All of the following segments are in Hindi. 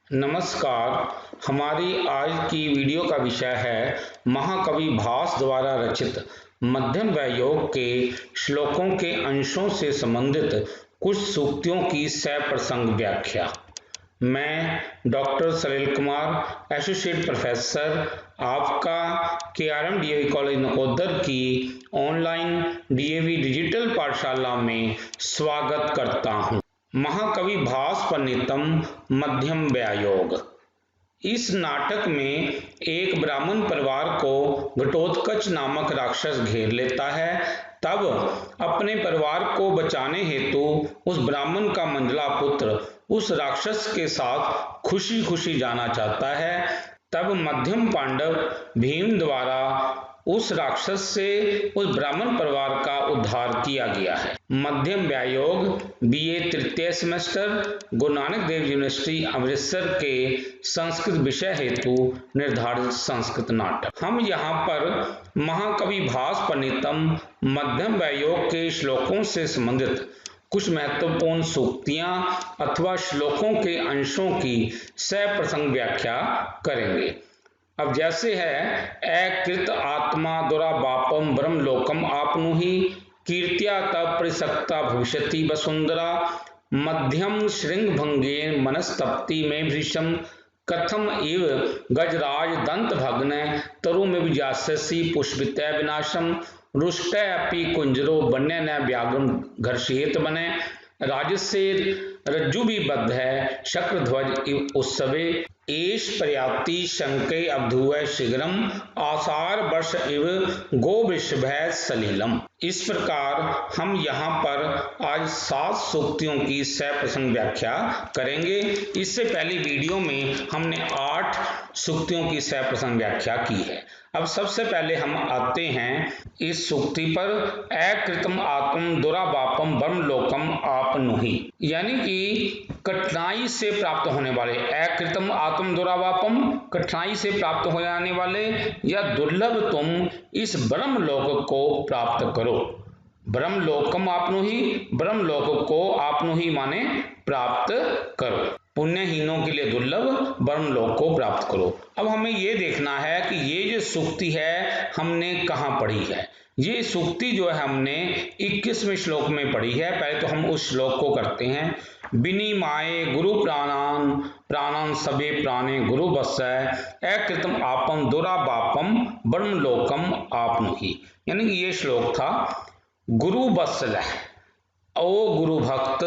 नमस्कार। हमारी आज की वीडियो का विषय है महाकवि भास द्वारा रचित मध्यम योग के श्लोकों के अंशों से संबंधित कुछ सूक्तियों की सप्रसंग व्याख्या। मैं डॉक्टर सलील कुमार, एसोसिएट प्रोफेसर, आपका KRM DAV कॉलेज नकोदर की ऑनलाइन DAV डिजिटल पाठशाला में स्वागत करता हूँ। महाकवि भास परिणीतम मध्यम व्यायोग। इस नाटक में एक ब्राह्मण परिवार को घटोत्कच नामक राक्षस घेर लेता है। तब अपने परिवार को बचाने हेतु उस ब्राह्मण का मंझला पुत्र उस राक्षस के साथ खुशी खुशी जाना चाहता है। तब मध्यम पांडव भीम द्वारा उस राक्षस से उस ब्राह्मण परिवार का उद्धार किया गया है। मध्यम व्यायोग BA तृतीय सेमेस्टर गुरु नानक देव यूनिवर्सिटी अमृतसर के संस्कृत विषय हेतु निर्धारित संस्कृत नाटक। हम यहाँ पर महाकवि भास परिणीतम मध्यम व्यायोग के श्लोकों से संबंधित कुछ महत्वपूर्ण सूक्तियां अथवा श्लोकों के अंशों की सप्रसंग व्याख्या करेंगे। अब जैसे है, अकृत आत्मा दुरापापम ब्रह्म लोकम आपनुहि कीर्त्या तब परिसक्ता भविष्यति वसुंधरा मध्यम श्रृंग भंगेन मनस्तप्ति में भृशम कथम इव गजराज दंत भग्न तरुमिव जास्यसि पुष्पितय विनाशम रुष्टय अपि कुंजरो वन्य न व्याघ्रम घर्षयेत बने राजसे रज्जु भी बद्ध है शक्रध्वज इव उत्सवे एष प्रयाति शंके अवधूय शीघ्रम आषाढ़ वर्ष इव गोवृषभय सलीलम। इस प्रकार हम यहाँ पर आज 7 सूक्तियों की सप्रसंग व्याख्या करेंगे। इससे पहले वीडियो में हमने 8 सूक्तियों की सप्रसंग व्याख्या की है। अब सबसे पहले हम आते हैं इस सूक्ति पर, अकृतम आत्म दुरापापम ब्रह्म लोकम आपनुहि, यानी कि कठिनाई से प्राप्त होने वाले, अकृतम आत्म दुरापापम कठिनाई से प्राप्त हो जाने वाले या दुर्लभ तुम इस ब्रह्म लोक को प्राप्त करो। ब्रह्म लोकम आपनुहि, ब्रह्म लोक को आपनुहि माने प्राप्त करो। पुण्यहीनों के लिए दुर्लभ ब्रह्म लोक को प्राप्त करो। अब हमें ये देखना है कि ये जो सूक्ति है हमने कहाँ पढ़ी है। ये सूक्ति जो है हमने 21वें श्लोक में पढ़ी है। पहले तो हम उस श्लोक को करते हैं। विनिमाये गुरु प्राणान प्राणान सबे प्राणे गुरु बस्सै अकृतम आपम दुरापापम ब्रह्म लोकम आपनुहि, यानी कि ये श्लोक था। गुरु बत्सल, ओ गुरु भक्त,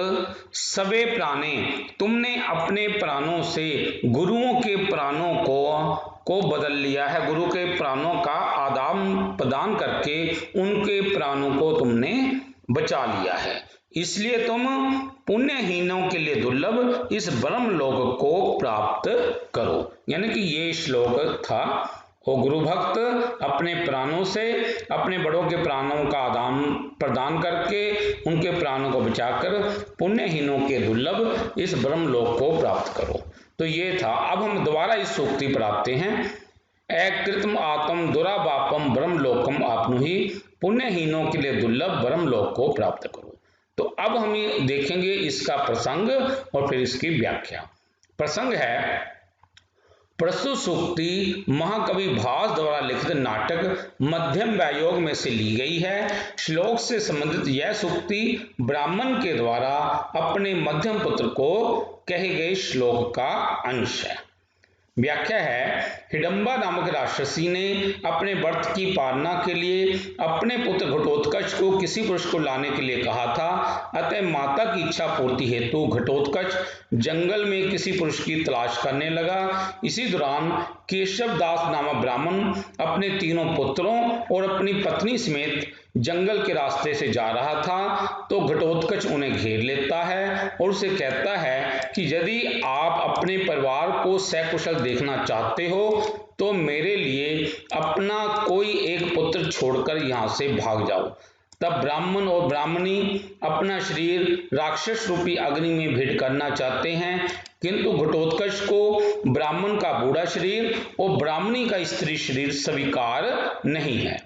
सबे प्राणे, तुमने अपने प्राणों से गुरुओं के प्राणों को बदल लिया है। गुरु के प्राणों का आदान प्रदान करके उनके प्राणों को तुमने बचा लिया है, इसलिए तुम पुण्यहीनों के लिए दुर्लभ इस ब्रह्म लोक को प्राप्त करो। यानी कि ये श्लोक था, ओ गुरु भक्त, अपने प्राणों से अपने बड़ों के प्राणों का आदान प्रदान करके उनके प्राणों को बचाकर पुण्यहीनों के दुर्लभ इस ब्रह्म लोक को प्राप्त करो। तो ये था। अब हम दोबारा इस सूक्ति पर आते हैं। अकृतम आत्म दुरापापम ब्रह्म लोकम आपनुहि, पुण्यहीनों के लिए दुर्लभ ब्रह्म लोक को प्राप्त करो। तो अब हम ये देखेंगे इसका प्रसंग और फिर इसकी व्याख्या। प्रसंग है, प्रस्तुत सूक्ति महाकवि भास द्वारा लिखित नाटक मध्यम व्यायोग में से ली गई है। श्लोक से संबंधित यह सूक्ति ब्राह्मण के द्वारा अपने मध्यम पुत्र को कहे गए श्लोक का अंश है। व्याख्या है, हिडंबा नामक राक्षसी ने अपने व्रत की पालना के लिए अपने पुत्र घटोत्कच को किसी पुरुष को लाने के लिए कहा था। अतः माता की इच्छा पूर्ति हेतु घटोत्कच जंगल में किसी पुरुष की तलाश करने लगा। इसी दौरान केशव दास नामक ब्राह्मण अपने तीनों पुत्रों और अपनी पत्नी समेत जंगल के रास्ते से जा रहा था, तो घटोत्कच उन्हें घेर लेता है और उसे कहता है कि यदि आप अपने परिवार को सकुशल देखना चाहते हो तो मेरे लिए अपना कोई एक पुत्र छोड़कर यहाँ से भाग जाओ। तब ब्राह्मण और ब्राह्मणी अपना शरीर राक्षस रूपी अग्नि में भेंट करना चाहते हैं, किंतु घटोत्कच को ब्राह्मण का बूढ़ा शरीर और ब्राह्मणी का स्त्री शरीर स्वीकार नहीं है।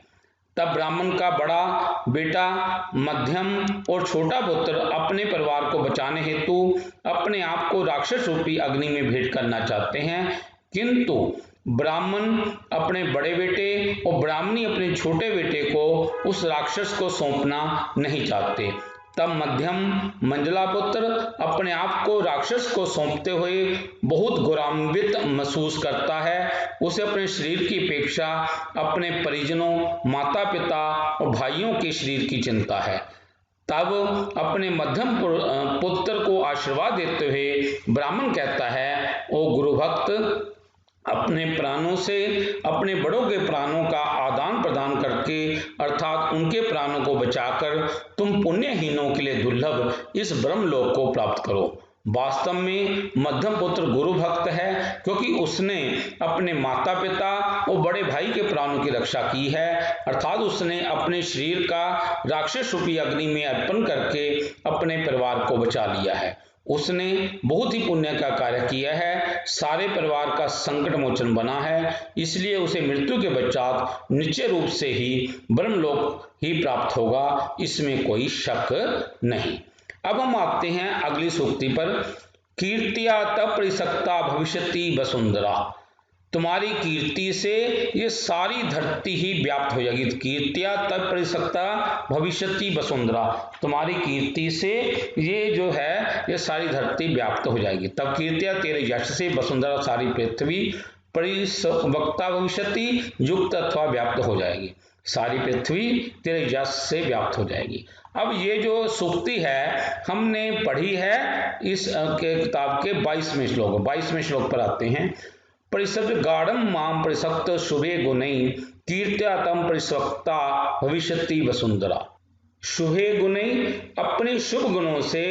तब ब्राह्मण का बड़ा बेटा, मध्यम और छोटा पुत्र अपने परिवार को बचाने हेतु अपने आप को राक्षस रूपी अग्नि में भेंट करना चाहते हैं, किंतु ब्राह्मण अपने बड़े बेटे और ब्राह्मणी अपने छोटे बेटे को उस राक्षस को सौंपना नहीं चाहते। तब मध्यम मंजला पुत्र अपने आप को राक्षस को सौंपते हुए बहुत गौरवान्वित महसूस करता है। उसे अपने शरीर की अपेक्षा अपने परिजनों, माता पिता और भाइयों के शरीर की चिंता है। तब अपने मध्यम पुत्र को आशीर्वाद देते हुए ब्राह्मण कहता है, ओ गुरु भक्त, अपने प्राणों से अपने बड़ों के प्राणों का आदान प्रदान करके अर्थात उनके प्राणों को बचाकर तुम पुण्यहीनों के लिए दुर्लभ इस ब्रह्मलोक को प्राप्त करो। वास्तव में मध्यम पुत्र गुरु भक्त है, क्योंकि उसने अपने माता पिता और बड़े भाई के प्राणों की रक्षा की है, अर्थात उसने अपने शरीर का राक्षस रूपी अग्नि में अर्पण करके अपने परिवार को बचा लिया है। उसने बहुत ही पुण्य का कार्य किया है, सारे परिवार का संकट मोचन बना है, इसलिए उसे मृत्यु के पश्चात निश्चय रूप से ही ब्रह्मलोक ही प्राप्त होगा, इसमें कोई शक नहीं। अब हम आते हैं अगली सूक्ति पर। कीर्त्या तपरिसक्ता भविष्यति वसुंधरा, तुम्हारी कीर्ति से ये सारी धरती ही व्याप्त हो जाएगी। कीर्त्या तपरिसक्ता भविष्यति वसुंधरा, तुम्हारी कीर्ति से ये जो है ये सारी धरती व्याप्त हो जाएगी। तब कीर्त्या तेरे यश से वसुंधरा सारी पृथ्वी परिसक्ता भविष्यति युक्त अथवा व्याप्त हो जाएगी। सारी पृथ्वी तेरे यश से व्याप्त हो जाएगी। अब ये जो सूक्ति है हमने पढ़ी है इस किताब के 22वें श्लोक, 22वें श्लोक पर आते हैं। परिसक्त गाढ़म माम परिसक्त शुभे गुणई कीर्त्या तम परिसक्ता भविष्यति वसुंधरा। शुभे गुणई, अपने शुभ गुणों से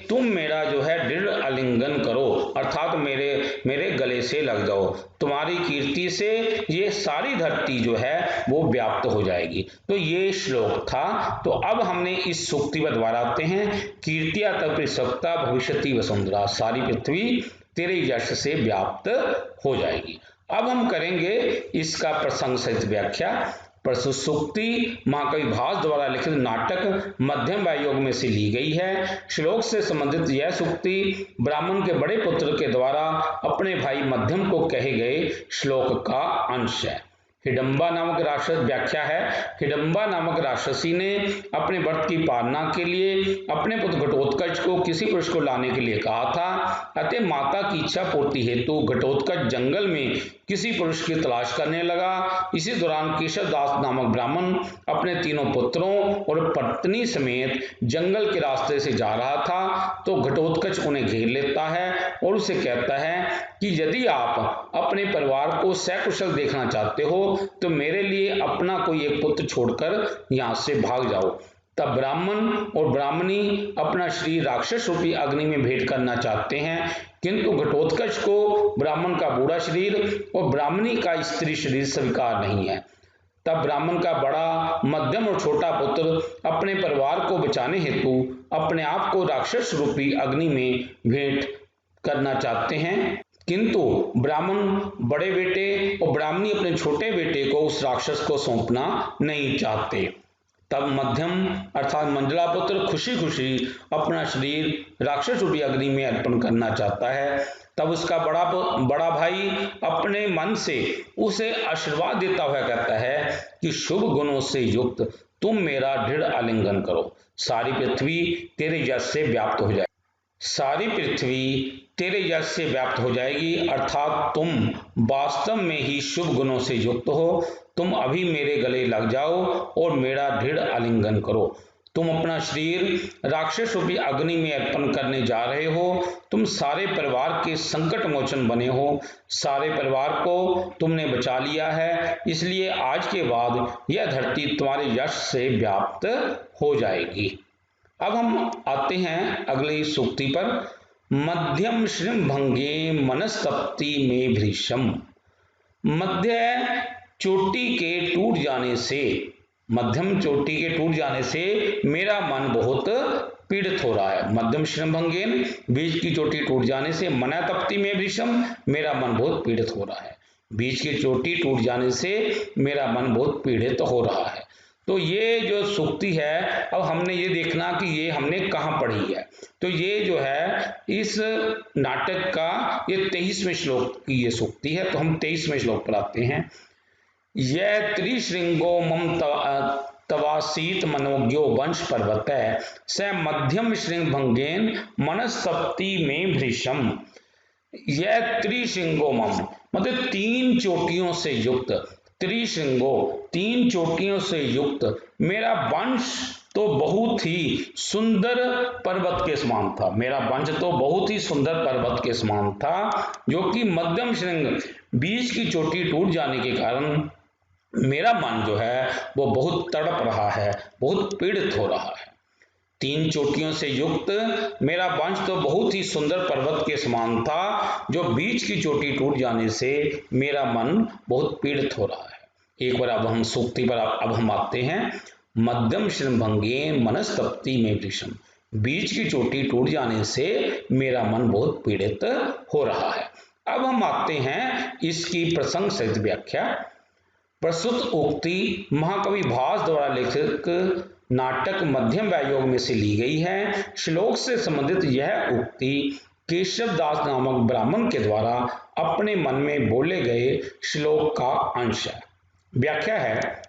तुम मेरा जो है दृढ़ आलिंगन करो, अर्थात मेरे गले से लग जाओ। तुम्हारी कीर्ति से ये सारी धरती जो है वो व्याप्त हो जाएगी। तो ये श्लोक था। तो अब हमने इस सूक्ति पर दोबारा आते हैं। कीर्त्या तम परिसक्ता भविष्यति वसुंधरा, सारी पृथ्वी तेरे यश से व्याप्त हो जाएगी। अब हम करेंगे इसका प्रसंग सहित व्याख्या। प्रस्तुत सूक्ति महाकवि भास द्वारा लिखित नाटक मध्यम योग में से ली गई है। श्लोक से संबंधित यह सूक्ति ब्राह्मण के बड़े पुत्र के द्वारा अपने भाई मध्यम को कहे गए श्लोक का अंश है। हिडम्बा नामक राक्षस व्याख्या है। हिडम्बा नामक राक्षसी ने अपने व्रत की पालना के लिए अपने पुत्र घटोत्कच को किसी पुरुष को लाने के लिए कहा था। अतः माता की इच्छा पूर्ति हेतु घटोत्कच जंगल में किसी पुरुष की तलाश करने लगा। इसी दौरान केशव दास नामक ब्राह्मण अपने तीनों पुत्रों और पत्नी समेत जंगल के रास्ते से जा रहा था, तो घटोत्कच उन्हें घेर लेता है और उसे कहता है कि यदि आप अपने परिवार को सकुशल देखना चाहते हो तो मेरे लिए अपना कोई एक पुत्र छोड़कर यहाँ से भाग जाओ। तब ब्राह्मण और ब्राह्मणी अपना शरीर राक्षस रूपी अग्नि में भेंट करना चाहते हैं, किंतु घटोत्कच को ब्राह्मण का बूढ़ा शरीर और ब्राह्मणी का स्त्री शरीर स्वीकार नहीं है। तब ब्राह्मण का बड़ा, मध्यम और छोटा पुत्र अपने परिवार को बचाने हेतु अपने आप को राक्षस रूपी अग्नि में भेंट करना चाहते हैं, किंतु ब्राह्मण बड़े बेटे और ब्राह्मणी अपने छोटे बेटे को उस राक्षस को सौंपना नहीं चाहते। तब मध्यम अर्थात मंजला पुत्र खुशी खुशी अपना शरीर राक्षस रूपी अग्नि में अर्पण करना चाहता है। तब उसका बड़ा भाई अपने मन से उसे आशीर्वाद देता हुआ कहता है कि शुभ गुणों से युक्त तुम मेरा दृढ़ आलिंगन करो, सारी पृथ्वी तेरे यश से व्याप्त हो जाए। सारी पृथ्वी तेरे यश से व्याप्त हो जाएगी, अर्थात तुम वास्तव में ही शुभ गुणों से युक्त हो। तुम अभी मेरे गले लग जाओ और मेरा दृढ़ आलिंगन करो। तुम अपना शरीर राक्षस रूपी अग्नि में अर्पण करने जा रहे हो। तुम सारे परिवार के संकट मोचन बने हो, सारे परिवार को तुमने बचा लिया है, इसलिए आज के बाद यह धरती तुम्हारे यश से व्याप्त हो जाएगी। अब हम आते हैं अगली सूक्ति पर। मध्यम श्रृंभंगे मनस्तप्ति में भृशम, मध्य चोटी के टूट जाने से, मध्यम चोटी के टूट जाने से मेरा मन बहुत पीड़ित हो रहा है। मध्यम श्रृंभंगेन, बीच की चोटी टूट जाने से, मन तप्ति में भृशम, मेरा मन बहुत पीड़ित हो रहा है। बीच की चोटी टूट जाने से मेरा मन बहुत पीड़ित हो रहा है। तो ये जो सूक्ति है, अब हमने ये देखना कि ये हमने कहाँ पढ़ी है। तो ये जो है इस नाटक का ये 23वें श्लोक की ये सूक्ति है। तो हम 23वें श्लोक पर आते हैं। यह त्रिशृंगो मम तवासीत मनोज्ञो वंश पर्वतः स मध्यम श्रृंग भंगेन मनस्तप्ति में भृशम। यह त्रिशृंगो मम मतलब 3 चोटियों से युक्त, त्रिशृंगो 3 चोटियों से युक्त मेरा वंश तो बहुत ही सुंदर पर्वत के समान था। मेरा वंश तो बहुत ही सुंदर पर्वत के समान था, जो कि मध्यम श्रृंग बीच की चोटी टूट जाने के कारण मेरा मन जो है वो बहुत तड़प रहा है, बहुत पीड़ित हो रहा है। 3 चोटियों से युक्त मेरा वंश तो बहुत ही सुंदर पर्वत के समान था, जो बीच की चोटी टूट जाने से मेरा मन बहुत पीड़ित हो रहा है। एक बार अब हम सूक्ति पर अब हम आते हैं। मध्यम श्रृंभंगे मनस्तप्ति में वृषम, बीच की चोटी टूट जाने से मेरा मन बहुत पीड़ित हो रहा है। अब हम आते हैं इसकी प्रसंग सहित व्याख्या। प्रस्तुत उक्ति महाकवि भास द्वारा लिखित नाटक मध्यम व्यायोग में से ली गई है। श्लोक से संबंधित यह उक्ति केशव दास नामक ब्राह्मण के द्वारा अपने मन में बोले गए श्लोक का अंश है। व्याख्या है।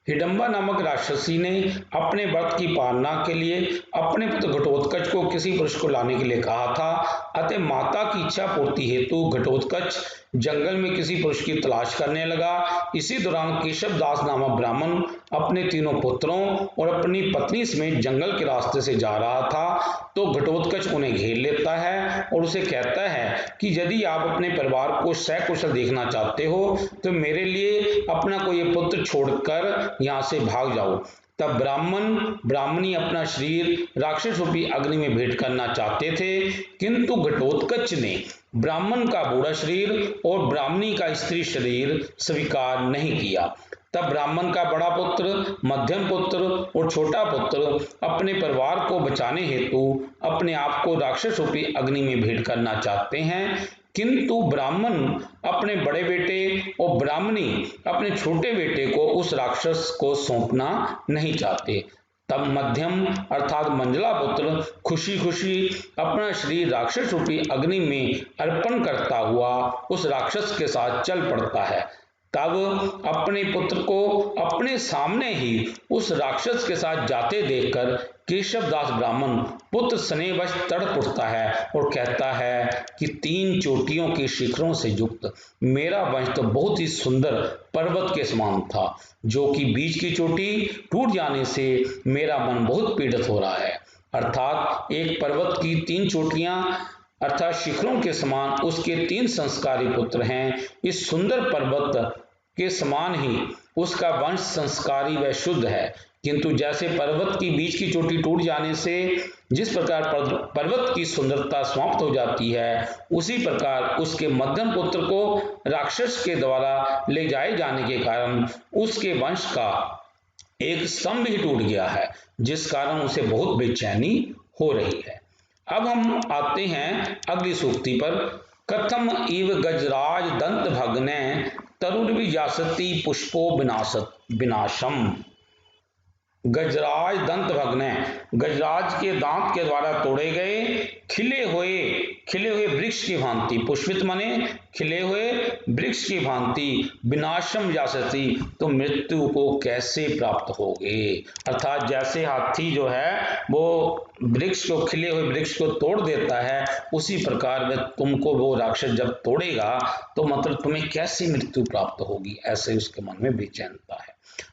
हिडंबा नामक राक्षसी ने अपने व्रत की पालना के लिए अपने पुत्र घटोत्कच को किसी पुरुष को लाने के लिए कहा था। अतः माता की इच्छा पूर्ति हेतु घटोत्कच जंगल में किसी पुरुष की तलाश करने लगा। इसी दौरान केशव दास नामक ब्राह्मण अपने 3 पुत्रों और अपनी पत्नी समेत जंगल के रास्ते से जा रहा था। तो घटोत्कच उन्हें घेर लेता है और उसे कहता है कि यदि आप अपने परिवार को सकुशल देखना चाहते हो तो मेरे लिए अपना कोई पुत्र छोड़कर यहाँ से भाग जाओ। तब ब्राह्मणी अपना शरीर राक्षस रूपी अग्नि में भेंट करना चाहते थे, किंतु घटोत्कच ने ब्राह्मण का बूढ़ा शरीर और ब्राह्मणी का स्त्री शरीर स्वीकार नहीं किया। तब ब्राह्मण का बड़ा पुत्र, मध्यम पुत्र और छोटा पुत्र अपने परिवार को बचाने हेतु अपने आप को राक्षस रूपी अग्नि में भेंट करना चाहते हैं, किंतु ब्राह्मण अपने बड़े बेटे और ब्राह्मणी अपने छोटे बेटे को उस राक्षस को सौंपना नहीं चाहते। तब मध्यम अर्थात मंजला पुत्र खुशी खुशी अपना शरीर राक्षस रूपी अग्नि में अर्पण करता हुआ उस राक्षस के साथ चल पड़ता है। तब अपने पुत्र को अपने सामने ही उस राक्षस के साथ जाते देखकर केशवदास ब्राह्मण पुत्र स्नेहवश तड़प उठता है और कहता है कि 3 चोटियों के शिखरों से युक्त मेरा वंश तो बहुत ही सुंदर पर्वत के समान था, जो कि बीच की चोटी टूट जाने से मेरा मन बहुत पीड़ित हो रहा है। अर्थात एक पर्वत की 3 चोटियां अर्थात शिखरों के समान उसके 3 संस्कारी पुत्र हैं। इस सुंदर पर्वत के समान ही उसका वंश संस्कारी व शुद्ध है, किंतु जैसे पर्वत की बीच की चोटी टूट जाने से जिस प्रकार पर्वत की सुंदरता समाप्त हो जाती है, उसी प्रकार उसके मध्यम पुत्र को राक्षस के द्वारा ले जाए जाने के कारण उसके वंश का एक स्तंभ ही टूट गया है, जिस कारण उसे बहुत बेचैनी हो रही है। अब हम आते हैं अगली सूक्ति पर। कथम इव गजराज दंत भग्ने तरुर्वियासति पुष्पो विनाशम। गजराज दंत भग्ने, गजराज के दांत के द्वारा तोड़े गए खिले हुए वृक्ष की भांति, पुष्पित माने खिले हुए वृक्ष की भांति विनाशम यासति, तो मृत्यु को कैसे प्राप्त होगे। अर्थात जैसे हाथी जो है वो वृक्ष को, खिले हुए वृक्ष को तोड़ देता है, उसी प्रकार में तुमको वो राक्षस जब तोड़ेगा तो मतलब तुम्हें कैसी मृत्यु प्राप्त होगी, ऐसे उसके मन में बेचैनता है।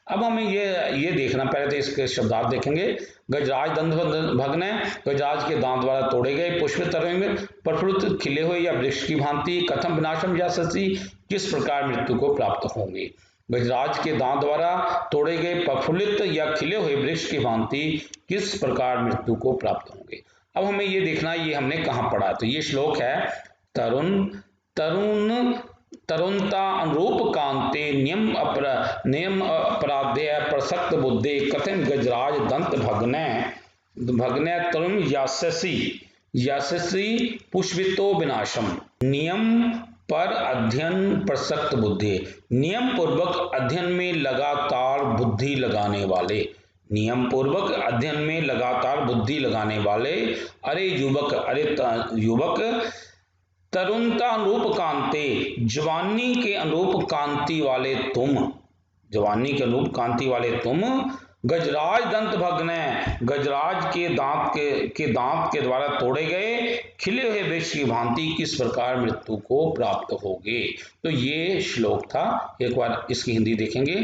अब हमें ये देखना, पहले तो इसके शब्दार्थ देखेंगे। गजराज दंत भग्ने, गजराज के दांत द्वारा तोड़े गए, पुष्पित तरंग प्रफुल्लित खिले हुए या वृक्ष की भांति, कथम विनाशम यासति, किस प्रकार मृत्यु को प्राप्त होंगे। गजराज के दांत द्वारा तोड़े गए प्रफुल्लित या खिले हुए वृक्ष की भांति किस प्रकार मृत्यु को प्राप्त होंगे। अब हमें ये देखना, ये हमने कहाँ पढ़ा। तो ये श्लोक है तरुणता अनुरूप कांते नियम अपराध्य प्रसक्त बुद्धे कथन गजराज दंत भग्ने तरुण यास्यसि पुष्पितो विनाशम। नियम पर अध्ययन प्रसक्त बुद्धि, नियम पूर्वक अध्ययन में लगातार बुद्धि लगाने वाले, नियम पूर्वक अध्ययन में लगातार बुद्धि लगाने वाले। अरे युवक, युवक, तरुणता अनुरूप कांते, जवानी के अनुरूप कांति वाले तुम, जवानी के अनुरूप कांति वाले तुम, गजराज दंत भग्न, गजराज के दांत के द्वारा तोड़े गए खिले हुए वृक्ष की भांति किस प्रकार मृत्यु को प्राप्त होगे। तो ये श्लोक था, एक बार इसकी हिंदी देखेंगे।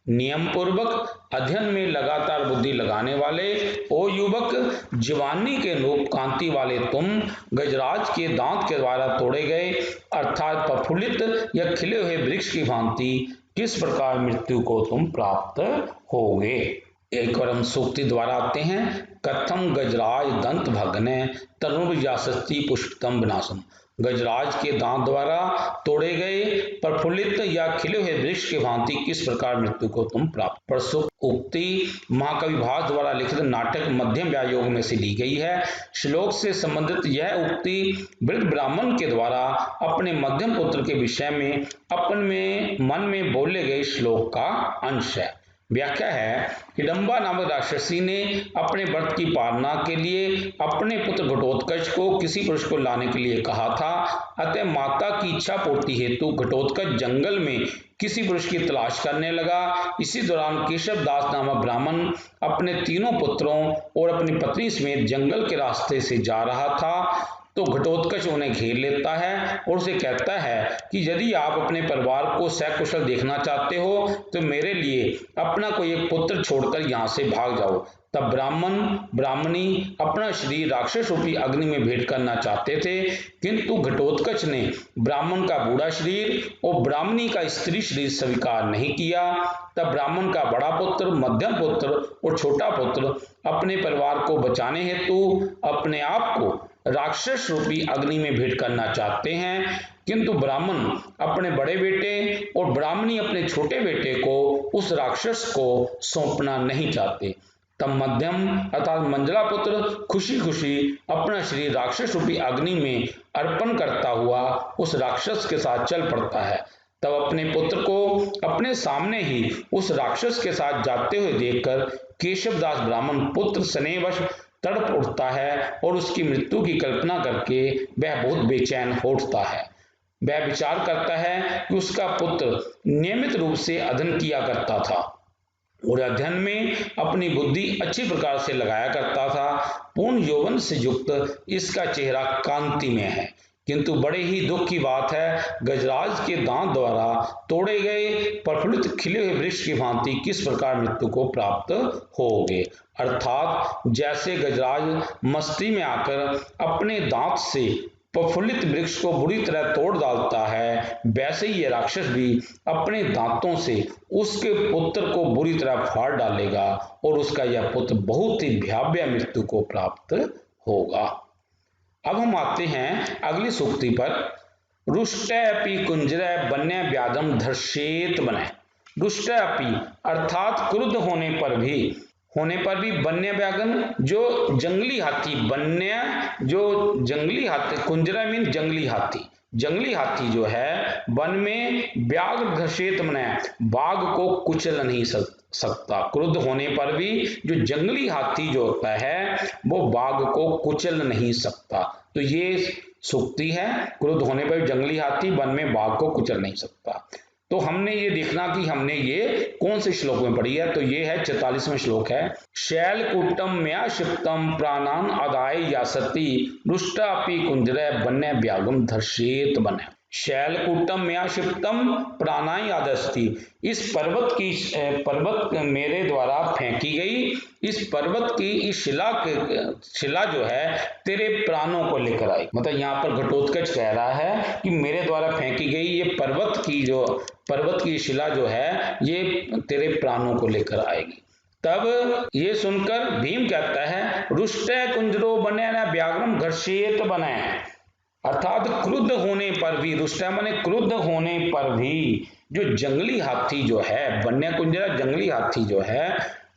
नियम पूर्वक अध्ययन में लगातार बुद्धि लगाने वाले, ओ युवक, जवानी के अनुरूप कांति वाले तुम, गजराज के दांत के द्वारा तोड़े गए अर्थात प्रफुल्लित या खिले हुए वृक्ष की भांति किस प्रकार मृत्यु को तुम प्राप्त होगे। एक और हम सूक्ति द्वारा आते हैं। कथम गजराज दंत भग्न तनुर्यासस्ति पुष्पितम विनाशम, गजराज के दांत द्वारा तोड़े गए प्रफुल्लित या खिले हुए वृक्ष की भांति किस प्रकार मृत्यु को तुम प्राप्त। प्रस्तुत उक्ति महाकवि भास द्वारा लिखित नाटक मध्यम व्यायोग में से ली गई है। श्लोक से संबंधित यह उक्ति वृद्ध ब्राह्मण के द्वारा अपने मध्यम पुत्र के विषय में अपने मन में बोले गए श्लोक का अंश है। व्याख्या है, हिडम्बा नामक राक्षसी ने अपने व्रत की पालना के लिए अपने पुत्र घटोत्कच को किसी पुरुष को लाने के लिए कहा था। अतः माता की इच्छा पूर्ति हेतु घटोत्कच जंगल में किसी पुरुष की तलाश करने लगा। इसी दौरान केशव दास नामक ब्राह्मण अपने तीनों पुत्रों और अपनी पत्नी समेत जंगल के रास्ते से जा रहा था तो घटोत्कच उन्हें घेर लेता है और उसे कहता है कि यदि आप अपने परिवार को सकुशल देखना चाहते हो तो मेरे लिए अपना कोई एक पुत्र छोड़कर यहाँ से भाग जाओ। तब ब्राह्मण ब्राह्मणी अपना शरीर राक्षस रूपी अग्नि में भेंट करना चाहते थे, किंतु घटोत्कच ने ब्राह्मण का बूढ़ा शरीर और ब्राह्मणी का स्त्री शरीर स्वीकार नहीं किया। तब ब्राह्मण का बड़ा पुत्र, मध्यम पुत्र और छोटा पुत्र अपने परिवार को बचाने हेतु अपने आप को राक्षस रूपी अग्नि में भेंट करना चाहते हैं, किंतु ब्राह्मण अपने बड़े बेटे और ब्राह्मणी अपने छोटे बेटे को उस राक्षस को सौंपना नहीं चाहते। तब मध्यम अर्थात मंजला पुत्र खुशी खुशी अपना शरीर राक्षस रूपी अग्नि में अर्पण करता हुआ उस राक्षस के साथ चल पड़ता है। तब अपने पुत्र को अपने सामने ही उस राक्षस के साथ जाते हुए देखकर केशवदास ब्राह्मण पुत्र स्नेहवश तड़प उठता है और उसकी मृत्यु की कल्पना करके वह बहुत बेचैन हो उठता है। वह विचार करता है कि उसका पुत्र नियमित रूप से अध्ययन किया करता था और अध्ययन में अपनी बुद्धि अच्छी प्रकार से लगाया करता था। पूर्ण यौवन से युक्त इसका चेहरा कांति में है, किंतु बड़े ही दुख की बात है, गजराज के दांत द्वारा तोड़े गए प्रफुल्लित खिले हुए वृक्ष की भांति किस प्रकार मृत्यु को प्राप्त होगे। अर्थात जैसे गजराज मस्ती में आकर अपने दांत से प्रफुल्लित वृक्ष को बुरी तरह तोड़ डालता है, वैसे ही ये राक्षस भी अपने दांतों से उसके पुत्र को बुरी तरह फाड़ डालेगा और उसका यह पुत्र बहुत ही भयावह मृत्यु को प्राप्त होगा। अब हम आते हैं अगली सूक्ति पर। रुष्टयपि कुंजरः वन्य व्याघ्रं धर्षेत वनः। रुष्टयपि अर्थात क्रुद्ध होने पर भी वन्य व्याघ्र जो जंगली हाथी, वन्य जो जंगली हाथी, कुंजरा मीन जंगली हाथी, जंगली हाथी जो है वन में व्याघ्र घर्षेत वनः, बाघ को कुचल नहीं सकता। क्रुद्ध होने पर भी जो जंगली हाथी जो होता है वो बाघ को कुचल नहीं सकता। तो ये सूक्ति है, क्रुद्ध होने पर जंगली हाथी वन में बाघ को कुचल नहीं सकता। तो हमने ये देखना कि हमने ये कौन से श्लोक में पढ़ी है। तो ये है 44वां श्लोक है। शैलकूटम मया क्षिप्तम प्राणान आदाय यासति रुष्टापि कुंजरः वन्य व्याघ्रं धर्षेत वनः। शैलकूटम मया क्षिप्तम प्राणाय आदस्ति, इस पर्वत मेरे द्वारा फेंकी गई, इस पर्वत की इस शिला जो है तेरे प्राणों को लेकर आई। मतलब यहाँ पर घटोत्कच कह रहा है कि मेरे द्वारा फेंकी गई ये पर्वत की शिला जो है ये तेरे प्राणों को लेकर आएगी। तब ये सुनकर भीम कहता है रुष्टय कुंजरो वन्य व्याघ्रं घर्षेत वनः, अर्थात क्रुद्ध होने पर भी, रुष्टय माने क्रुद्ध होने पर भी जो जंगली हाथी जो है, वन्य कुंजरा जंगली हाथी जो है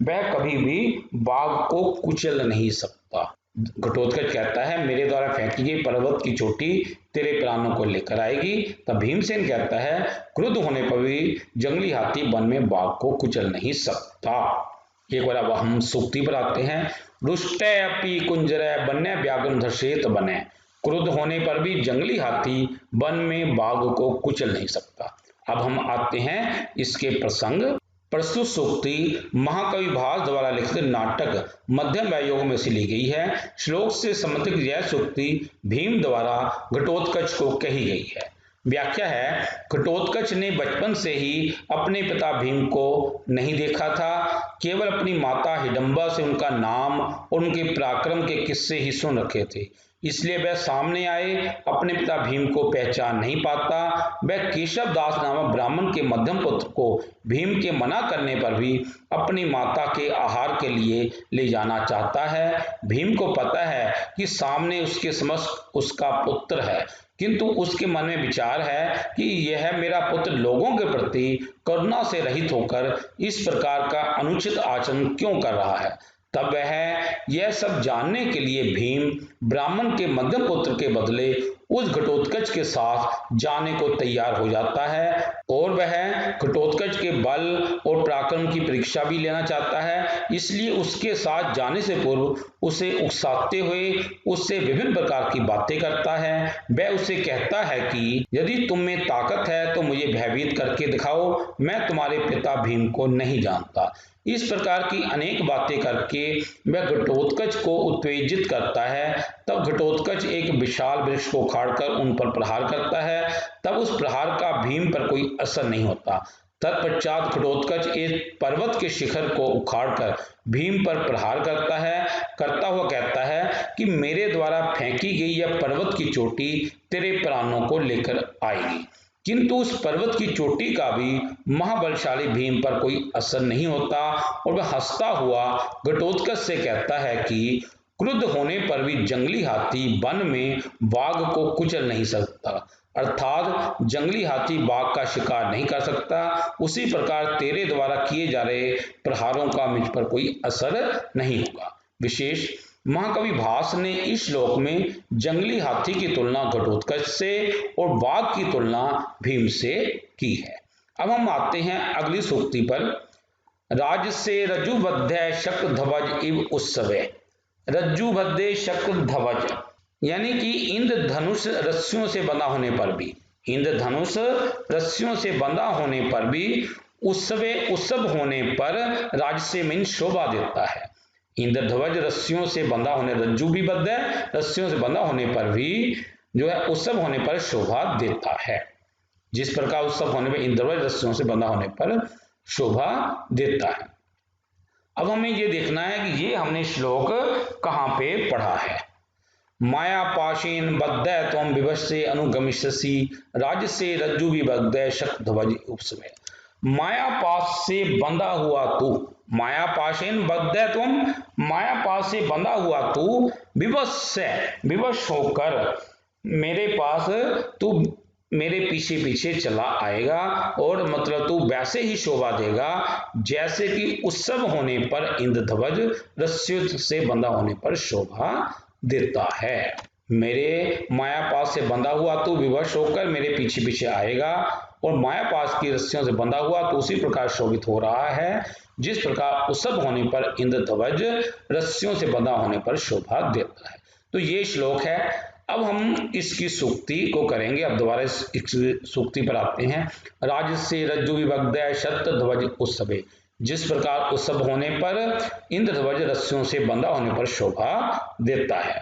वह कभी भी बाघ को कुचल नहीं सकता। घटोत्कच कहता है मेरे द्वारा फेंकी गई पर्वत की चोटी तेरे प्राणों को लेकर आएगी। तब भीमसेन कहता है, क्रुद्ध होने पर भी जंगली हाथी वन में बाघ को कुचल नहीं सकता। एक बार अब हम सूक्ति पर आते हैं। रुष्टय अपि कुंजरय वन्य व्याघ्रं धर्षेत वने। क्रुद्ध होने पर भी जंगली हाथी वन में बाघ को कुचल नहीं सकता। अब हम आते हैं इसके प्रसंग। प्रस्तुत सूक्ति महाकवि भास द्वारा लिखित नाटक मध्यम योग में से ली गई है। श्लोक से संबंधित यह सूक्ति भीम द्वारा घटोत्कच को कही गई है। व्याख्या है, घटोत्कच ने बचपन से ही अपने पिता भीम को नहीं देखा था, केवल अपनी माता हिडंबा से उनका नाम और उनके पराक्रम के किस्से ही सुन रखे थे। इसलिए वह सामने आए अपने पिता भीम को पहचान नहीं पाता। वह केशव दास नामक ब्राह्मण के मध्यम पुत्र को भीम के मना करने पर भी अपनी माता के आहार के लिए ले जाना चाहता है। भीम को पता है कि सामने उसके समक्ष उसका पुत्र है, किंतु उसके मन में विचार है कि यह मेरा पुत्र लोगों के प्रति करुणा से रहित होकर इस प्रकार का अनुचित आचरण क्यों कर रहा है। तब वह यह सब जानने के लिए भीम ब्राह्मण के मध्यम पुत्र के बदले उस घटोत्कच के साथ जाने को तैयार हो जाता है और वह घटोत्कच के बल और पराक्रम की परीक्षा भी लेना चाहता है। इसलिए उसके साथ जाने से पूर्व उसे उकसाते हुए उससे विभिन्न प्रकार की बातें करता है। वह उसे कहता है कि यदि तुम में ताकत है तो मुझे भयभीत करके दिखाओ, मैं तुम्हारे पिता भीम को नहीं जानता। इस प्रकार की अनेक बातें करके वह घटोत्कच को उत्तेजित करता है। तब घटोत्कच एक विशाल वृक्ष को उखाड़कर उन पर प्रहार करता है। तब उस प्रहार का भीम पर कोई असर नहीं होता। तत्पश्चात घटोत्कच एक पर्वत के शिखर को उखाड़कर भीम पर प्रहार करता हुआ कहता है कि मेरे द्वारा फेंकी गई यह पर्वत की चोटी तेरे प्राणों को लेकर आएगी। किंतु उस पर्वत की चोटी का भी महाबलशाली भीम पर कोई असर नहीं होता और वह हंसता हुआ घटोत्कच से कहता है कि क्रुद्ध होने पर भी जंगली हाथी वन में बाघ को कुचल नहीं सकता, अर्थात जंगली हाथी बाघ का शिकार नहीं कर सकता। उसी प्रकार तेरे द्वारा किए जा रहे प्रहारों का मुझ पर कोई असर नहीं होगा। विशेष महाकवि भास ने इस श्लोक में जंगली हाथी की तुलना घटोत्कच से और बाघ की तुलना भीम से की है। अब हम आते हैं अगली सूक्ति पर। राज से रज्जुबद्ध शक्र ध्वज इव उत्सवे। रज्जुबद्ध शक्र ध्वज यानी कि इंद्रधनुष रस्सियों से बंधा होने पर भी, इंद्रधनुष रस्सियों से बंधा होने पर भी उत्सव होने पर राज से मीन शोभा देता है। इंद्रध्वज रस्सियों से बंधा होने, रज्जु भी बद्ध है, रस्सियों से बंधा होने पर भी जो है उत्सव होने पर शोभा देता है। जिस प्रकार उत्सव होने पर इंद्रध्वज रस्सियों से बंधा होने पर शोभा देता है। अब हमें ये देखना है कि ये हमने श्लोक कहाँ पे पढ़ा है। माया पाशेन बद्ध त्वं विवशे अनुगमिष्यसि राजसे रज्जु विबद्ध शक्ध्वज उपसवे। माया पाश से बंधा हुआ तू, माया पाशेन बद्ध त्वं, माया पाश से बंधा हुआ तू विवश होकर मेरे पास तू मेरे पीछे पीछे चला आएगा और मतलब तू वैसे ही शोभा देगा जैसे कि उत्सव होने पर इंद्रध्वज रस्सियों से बंधा होने पर शोभा देता है। मेरे माया पास से बंधा हुआ तू विवश होकर मेरे पीछे पीछे आएगा और माया पास की रस्सियों से बंधा हुआ तो उसी प्रकार शोभित हो रहा है जिस प्रकार उत्सव होने पर इंद्रध्वज रस्सियों से बंधा होने पर शोभा देता है। तो ये श्लोक है। अब हम इसकी सूक्ति को करेंगे। अब दोबारा इस सूक्ति पर आते हैं। राज से रज्जु विबद्ध शक्ध्वज उत्सवे। जिस प्रकार उत्सव होने पर इंद्रध्वज रस्सियों से बंधा होने पर शोभा देता है।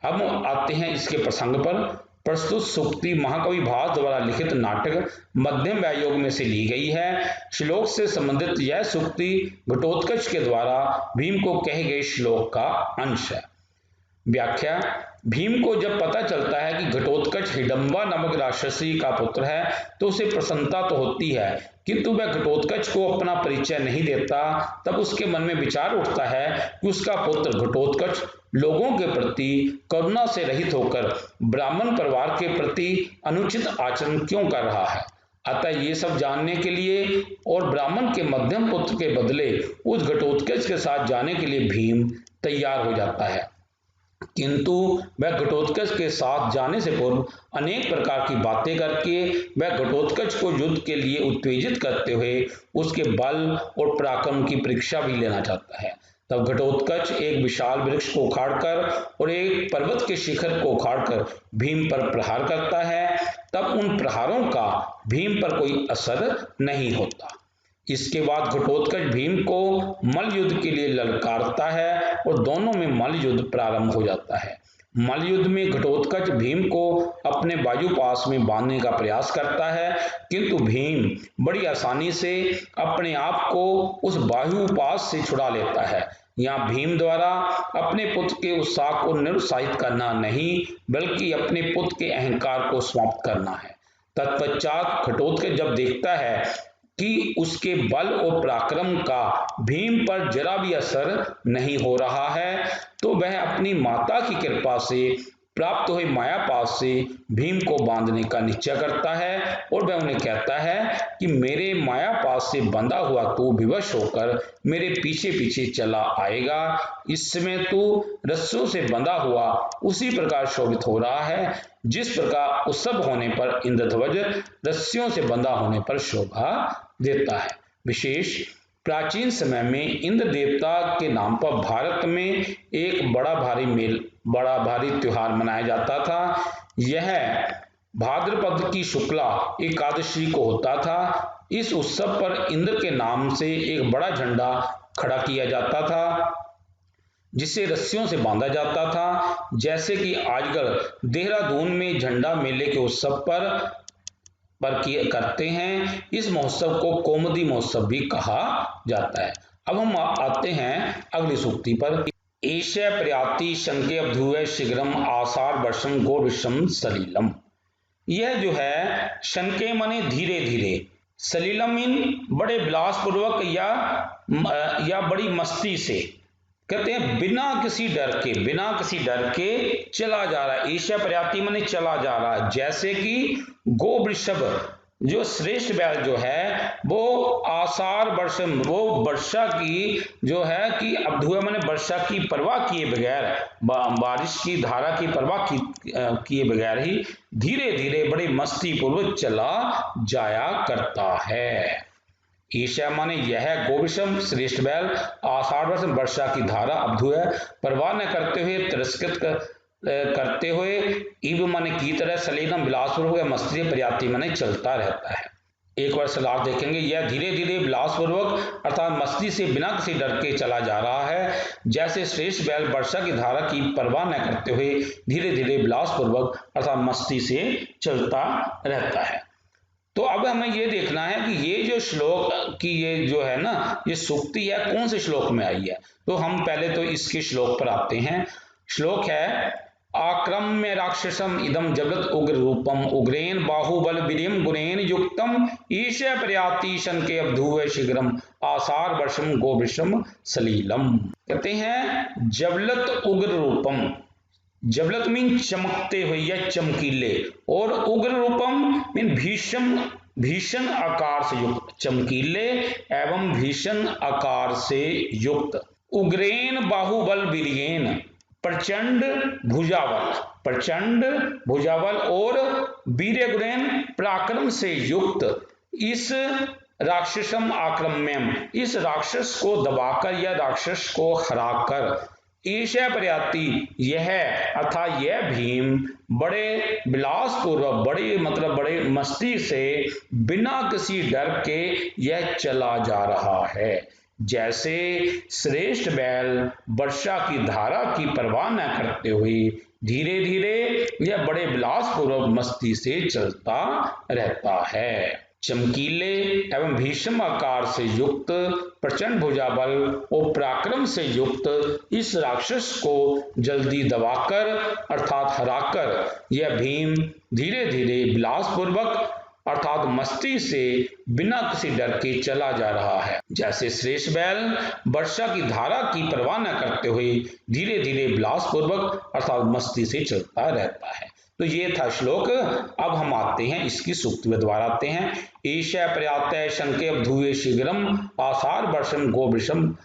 अब आते हैं इसके प्रसंग पर। प्रस्तुत सूक्ति महाकवि भास द्वारा लिखित नाटक मध्यम व्यायोग में से ली गई है। श्लोक से संबंधित यह सूक्ति घटोत्कच के द्वारा भीम को कहे गए श्लोक का अंश है। व्याख्या, भीम को जब पता चलता है कि घटोत्कच हिडंबा नामक राक्षसी का पुत्र है तो उसे प्रसन्नता तो होती है, किंतु वह घटोत्कच को अपना परिचय नहीं देता। तब उसके मन में विचार उठता है कि उसका पुत्र घटोत्कच लोगों के प्रति करुणा से रहित होकर ब्राह्मण परिवार के प्रति अनुचित आचरण क्यों कर रहा है। अतः ये सब जानने के लिए और ब्राह्मण के मध्यम पुत्र के बदले उस घटोत्कच के साथ जाने के लिए भीम तैयार हो जाता है। किंतु वह घटोत्कच के साथ जाने से पूर्व अनेक प्रकार की बातें करके वह घटोत्कच को युद्ध के लिए उत्तेजित करते हुए उसके बल और पराक्रम की परीक्षा भी लेना चाहता है। तब घटोत्कच एक विशाल वृक्ष को उखाड़कर और एक पर्वत के शिखर को उखाड़कर भीम पर प्रहार करता है। तब उन प्रहारों का भीम पर कोई असर नहीं होता। इसके बाद घटोत्कच भीम को मल्ल युद्ध के लिए ललकारता है और दोनों में मल्ल युद्ध प्रारंभ हो जाता है। मल्ल युद्ध में घटोत्कच भीम को अपने बायुपाश में बांधने का प्रयास करता है, किंतु भीम बड़ी आसानी से अपने आप को उस बाहुपाश से छुड़ा लेता है। यहाँ भीम द्वारा अपने पुत्र के उत्साह को निरुत्साहित करना नहीं, बल्कि अपने पुत्र के अहंकार को समाप्त करना है। तत्पश्चात घटोत्कच जब देखता है कि उसके बल और पराक्रम का भीम पर जरा भी असर नहीं हो रहा है, तो वह अपनी माता की कृपा से प्राप्त हुए मायापाश से भीम को बांधने का निश्चय करता है और वह उन्हें कहता है कि मेरे मायापाश से बंधा हुआ तू विवश होकर मेरे पीछे पीछे चला आएगा। इस समय तू रस्सियों से बंधा हुआ उसी प्रकार शोभित हो रहा है जिस प्रकार उत्सव होने पर इंद्रध्वज रस्सियों से बंधा होने पर शोभा देता है। विशेष प्राचीन समय में इंद्र देवता के नाम पर भारत में एक बड़ा भारी त्योहार मनाया जाता था। यह भाद्रपद की शुक्ला एकादशी को होता था। इस उत्सव पर इंद्र के नाम से एक बड़ा झंडा खड़ा किया जाता था जिसे रस्सियों से बांधा जाता था। जैसे कि आजकल देहरादून में झंडा मेले के उत्सव पर करते हैं। इस महोत्सव को कौमुदी महोत्सव भी कहा जाता है। अब हम आते हैं अगली सूक्ति पर। एषः प्रयाति शंके अब्धूय शीघ्रम आषाढ़ वर्षम गो विषम सलीलम। यह जो है शंके माने धीरे धीरे, सलीलम इन बड़े विलासपूर्वक या बड़ी मस्ती से, कहते हैं बिना किसी डर के चला जा रहा है। ईशा प्रयाति माने चला जा रहा है। जैसे कि गो वृषभ जो श्रेष्ठ बैल जो है वो आषाढ़ वर्षम, वो वर्षा की जो है कि अब्धुय माने वर्षा की परवाह किए बगैर, बारिश की धारा की परवाह किए बगैर ही धीरे धीरे बड़े मस्ती पूर्वक चला जाया करता है। ईशा माने यह गोविषम श्रेष्ठ बैल आषाढ़ वर्ष वर्षा की धारा अब्धुय परवाह न करते हुए तिरस्कृत करते हुए इव माने की तरह सलीलम विलासपूर्वक मस्ती प्रयाति माने चलता रहता है। एक बार सलाह देखेंगे, यह धीरे धीरे विलासपूर्वक अर्थात मस्ती से बिना किसी डर के चला जा रहा है। जैसे श्रेष्ठ बैल वर्षा की धारा की परवाह न करते हुए धीरे धीरे विलासपूर्वक अर्थात मस्ती से चलता रहता है। तो अब हमें ये देखना है कि ये जो श्लोक की ये जो है ना ये सूक्ति है कौन से श्लोक में आई है। तो हम पहले तो इसके श्लोक पर आते हैं। श्लोक है आक्रम्य राक्षसम इदम जगत उग्र रूपम उग्रेन बाहुबल वीर्यम गुणेन युक्तम ईश प्रयाति शंके अब्धुव शीघ्रम आषाढ़ वर्षम गोवृषम सलीलम। कहते हैं जबलत उग्र रूपम, जबलत मीन चमकते हुए या चमकीले, और उग्र रूपम मीन भीषण आकार से युक्त, चमकीले एवं भीषण आकार से युक्त। उग्रेन बाहुबल वीर्येन, प्रचंड भुजाबल और वीर्य गुणेन पराक्रम से युक्त इस राक्षसम आक्रम्यम, इस राक्षस को दबाकर या राक्षस को हराकर, ईशा प्रयाति यह अर्थात यह भीम बड़े विलासपूर्वक बड़े मस्ती से बिना किसी डर के यह चला जा रहा है। जैसे श्रेष्ठ बैल वर्षा की धारा की परवाह न करते हुए धीरे धीरे यह बड़े विलासपूर्वक मस्ती से चलता रहता है। चमकीले एवं भीषण आकार से युक्त, प्रचंड भुजाबल और पराक्रम से युक्त इस राक्षस को जल्दी दबाकर अर्थात हराकर यह भीम धीरे धीरे विलासपूर्वक अर्थात मस्ती से बिना किसी डर के चला जा रहा है। जैसे श्रेष्ठ बैल वर्षा की धारा की परवाह न करते हुए धीरे धीरे विलासपूर्वक अर्थात मस्ती से चलता रहता है। तो ये था श्लोक। अब हम आते हैं इसकी सूक्ति में द्वारा आते हैं। ईशा प्रयातय शंके अब्धुवे शीघ्रम आषाढ़ वर्षम गोविषभ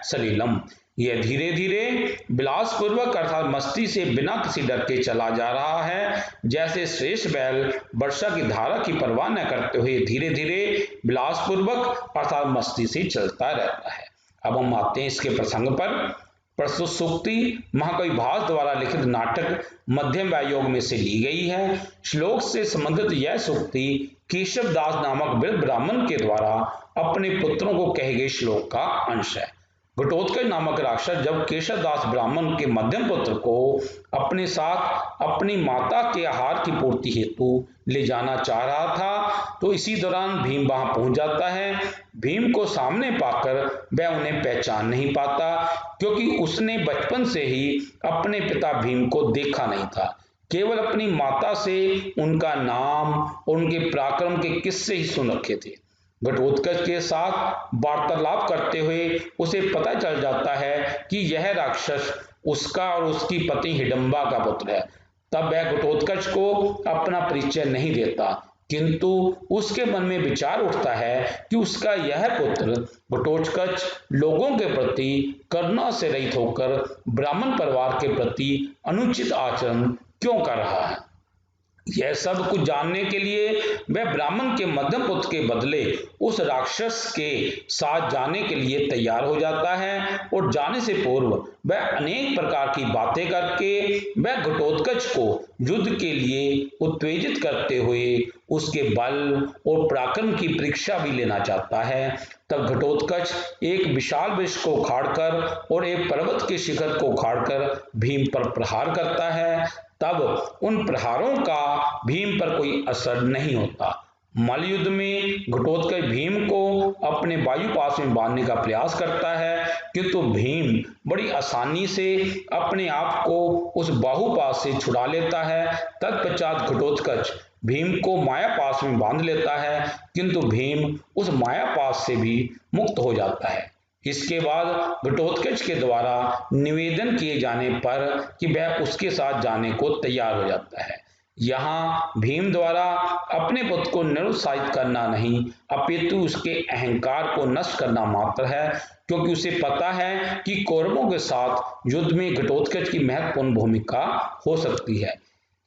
सलीलम। यह धीरे धीरे विलासपूर्वक अर्थात मस्ती से बिना किसी डर के चला जा रहा है, जैसे श्रेष्ठ बैल वर्षा की धारा की परवाह न करते हुए धीरे धीरे विलासपूर्वक अर्थात मस्ती से चलता रहता है। अब हम आते हैं इसके प्रसंग पर। प्रस्तुत सूक्ति महाकवि भास द्वारा लिखित नाटक मध्यम योग में से ली गई है। श्लोक से संबंधित यह सूक्ति केशव दास नामक वृद्ध ब्राह्मण के द्वारा अपने पुत्रों को कहे गए श्लोक का अंश है। घटोत्कच नामक राक्षस जब केशव दास ब्राह्मण के मध्यम पुत्र को अपने साथ अपनी माता के आहार की पूर्ति हेतु ले जाना चाह रहा था, तो इसी दौरान भीम वहां पहुंच जाता है। भीम को सामने पाकर वह उन्हें पहचान नहीं पाता, क्योंकि उसने बचपन से ही अपने पिता भीम को देखा नहीं था। केवल अपनी माता से उनका नाम और उनके पराक्रम के किस्से ही सुन रखे थे। घटोत्कच के साथ वार्तालाप करते हुए उसे पता चल जाता है कि यह राक्षस उसका और उसकी पत्नी हिडंबा का पुत्र है। तब वह घटोत्कच को अपना परिचय नहीं देता, किंतु उसके मन में विचार उठता है कि उसका यह पुत्र घटोत्कच लोगों के प्रति करुणा से रहित होकर ब्राह्मण परिवार के प्रति अनुचित आचरण क्यों कर रहा है। यह सब कुछ जानने के लिए वह ब्राह्मण के मध्यम पुत्र के बदले उस राक्षस के साथ जाने के लिए तैयार हो जाता है, और जाने से पूर्व वह अनेक प्रकार की बातें करके वह घटोत्कच को युद्ध के लिए उत्तेजित करते हुए उसके बल और पराक्रम की परीक्षा भी लेना चाहता है। तब घटोत्कच एक विशाल वृक्ष को उखाड़कर और एक पर्वत के शिखर को उखाड़कर भीम पर प्रहार करता है। तब उन प्रहारों का भीम पर कोई असर नहीं होता। मल्लयुद्ध में घटोत्कच भीम को अपने वायुपाश में बांधने का प्रयास करता है, किंतु भीम बड़ी आसानी से अपने आप को उस बाहुपाश से छुड़ा लेता है। तत्पश्चात घटोत्कच भीम को मायापाश में बांध लेता है, किंतु भीम उस मायापाश से भी मुक्त हो जाता है। इसके बाद घटोत्कच के द्वारा निवेदन किए जाने पर कि वह उसके साथ जाने को तैयार हो जाता है। यहाँ भीम द्वारा अपने पुत्र को निरुत्साहित करना नहीं, अपितु उसके अहंकार को नष्ट करना मात्र है, क्योंकि उसे पता है कि कौरवों के साथ युद्ध में घटोत्कच की महत्वपूर्ण भूमिका हो सकती है।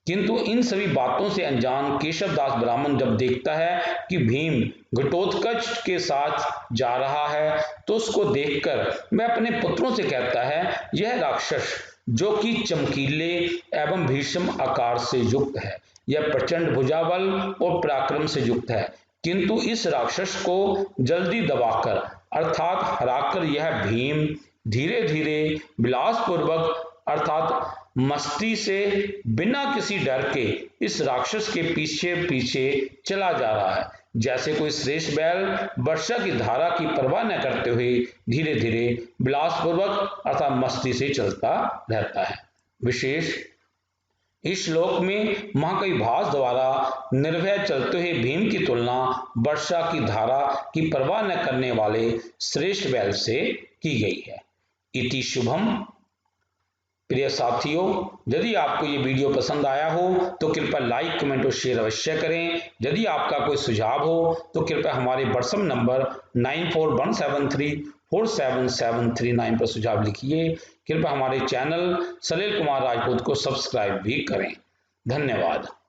किंतु इन सभी बातों से अनजान केशव दास ब्राह्मण जब देखता है कि भीम घटोत्कच के साथ जा रहा है, तो उसको देखकर वह अपने पुत्रों से कहता है, यह राक्षस जो कि चमकीले एवं भीषण आकार से युक्त है, यह प्रचंड भुजाबल और पराक्रम से युक्त है, किंतु इस राक्षस को जल्दी दबाकर अर्थात हराकर यह भीम धीरे धीरे विलासपूर्वक अर्थात मस्ती से बिना किसी डर के इस राक्षस के पीछे पीछे चला जा रहा है, जैसे कोई श्रेष्ठ बैल वर्षा की धारा की परवाह न करते हुए धीरे धीरे विलासपूर्वक अर्थात मस्ती से चलता रहता है। विशेष इस श्लोक में महाकवि भास द्वारा निर्भय चलते हुए भीम की तुलना वर्षा की धारा की परवाह न करने वाले श्रेष्ठ बैल से की गई है। इति शुभम। प्रिय साथियों, यदि आपको ये वीडियो पसंद आया हो तो कृपया लाइक, कमेंट और शेयर अवश्य करें। यदि आपका कोई सुझाव हो तो कृपया हमारे व्हाट्सएप नंबर 9417347739 पर सुझाव लिखिए। कृपया हमारे चैनल सलील कुमार राजपूत को सब्सक्राइब भी करें। धन्यवाद।